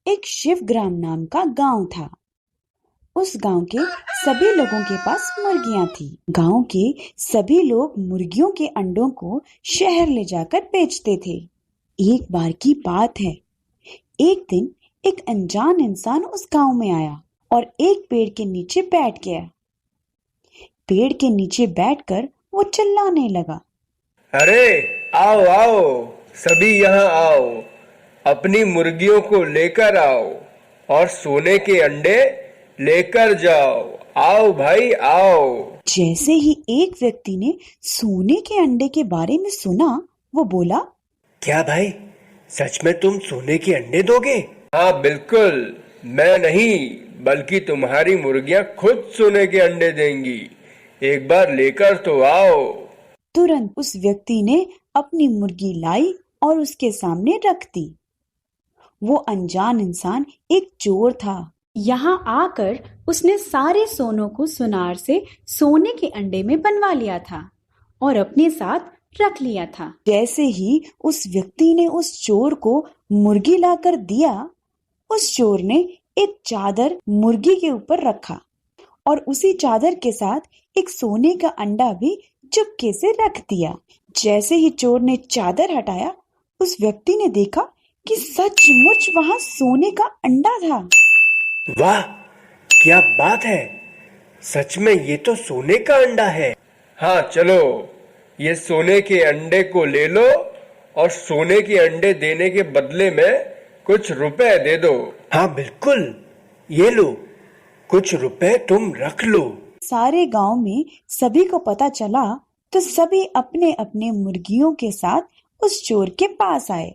एक शिवग्राम नाम का गांव था। उस गांव के सभी लोगों के पास मुर्गियां थी। गांव के सभी लोग मुर्गियों के अंडों को शहर ले जाकर बेचते थे। एक बार की बात है, एक दिन एक अनजान इंसान उस गांव में आया और एक पेड़ के नीचे बैठ गया। पेड़ के नीचे बैठकर वो चिल्लाने लगा, अरे आओ आओ, सभी यहाँ आओ, अपनी मुर्गियों को लेकर आओ और सोने के अंडे लेकर जाओ। आओ भाई आओ। जैसे ही एक व्यक्ति ने सोने के अंडे के बारे में सुना, वो बोला, क्या भाई, सच में तुम सोने के अंडे दोगे? हाँ बिल्कुल, मैं नहीं बल्कि तुम्हारी मुर्गियां खुद सोने के अंडे देंगी। एक बार लेकर तो आओ। तुरंत उस व्यक्ति ने अपनी मुर्गी लाई और उसके सामने रख दी। वो अनजान इंसान एक चोर था। यहाँ आकर उसने सारे सोनों को सुनार से सोने के अंडे में बनवा लिया था और अपने साथ रख लिया था। जैसे ही उस व्यक्ति ने उस चोर को मुर्गी लाकर दिया, उस चोर ने एक चादर मुर्गी के ऊपर रखा और उसी चादर के साथ एक सोने का अंडा भी चुपके से रख दिया। जैसे ही चोर ने चादर हटाया, उस व्यक्ति ने देखा कि सचमुच वहां सोने का अंडा था। वाह, क्या बात है, सच में ये तो सोने का अंडा है। हाँ चलो, ये सोने के अंडे को ले लो और सोने के अंडे देने के बदले में कुछ रुपए दे दो। हाँ बिल्कुल, ये लो, कुछ रुपए तुम रख लो। सारे गांव में सभी को पता चला तो सभी अपने अपने मुर्गियों के साथ उस चोर के पास आए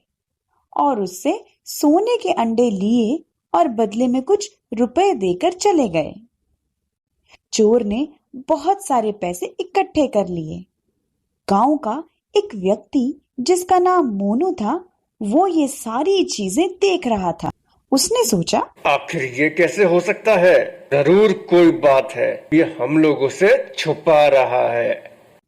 और उससे सोने के अंडे लिए और बदले में कुछ रुपए देकर चले गए। चोर ने बहुत सारे पैसे इकट्ठे कर लिए। गांव का एक व्यक्ति जिसका नाम मोनू था, वो ये सारी चीजें देख रहा था। उसने सोचा, आखिर ये कैसे हो सकता है? जरूर कोई बात है, ये हम लोगों से छुपा रहा है।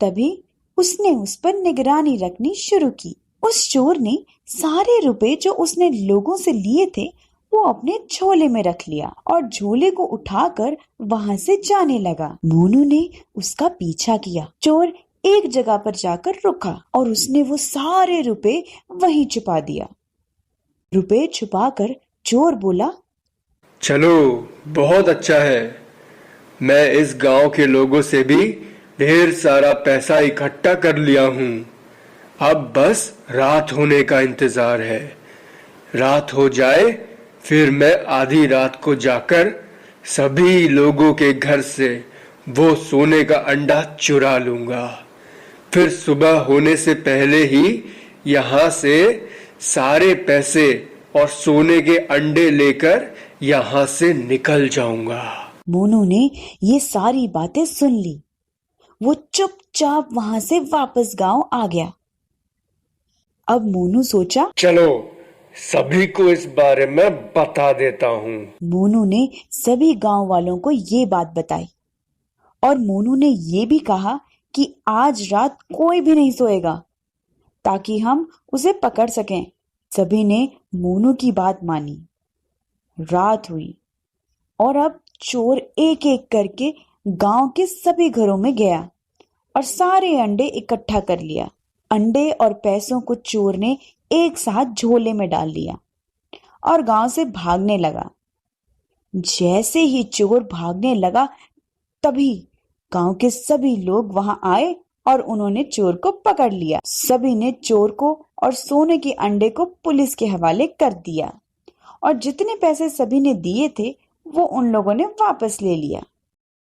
तभी उसने उस पर निगरानी रखनी शुरू की। उस चोर ने सारे रुपए जो उसने लोगों से लिए थे वो अपने झोले में रख लिया और झोले को उठाकर वहां से जाने लगा। मोनू ने उसका पीछा किया। चोर एक जगह पर जाकर रुका और उसने वो सारे रुपए वहीं छुपा दिया। रुपए छुपाकर चोर बोला, चलो बहुत अच्छा है, मैं इस गांव के लोगों से भी ढेर सारा पैसा इकट्ठा कर लिया हूँ। अब बस रात होने का इंतजार है। रात हो जाए फिर मैं आधी रात को जाकर सभी लोगों के घर से वो सोने का अंडा चुरा लूंगा। फिर सुबह होने से पहले ही यहाँ से सारे पैसे और सोने के अंडे लेकर यहाँ से निकल जाऊंगा। मोनू ने ये सारी बातें सुन ली। वो चुपचाप वहां से वापस गांव आ गया। अब मोनू सोचा, चलो सभी को इस बारे में बता देता हूँ। मोनू ने सभी गांव वालों को ये बात बताई और मोनू ने ये भी कहा कि आज रात कोई भी नहीं सोएगा ताकि हम उसे पकड़ सकें। सभी ने मोनू की बात मानी। रात हुई और अब चोर एक एक करके गांव के सभी घरों में गया और सारे अंडे इकट्ठा कर लिया। अंडे और पैसों को चोर ने एक साथ झोले में डाल लिया और गांव से भागने लगा। जैसे ही चोर भागने लगा, तभी गांव के सभी लोग वहां आए और उन्होंने चोर को पकड़ लिया। सभी ने चोर को और सोने के अंडे को पुलिस के हवाले कर दिया और जितने पैसे सभी ने दिए थे वो उन लोगों ने वापस ले लिया।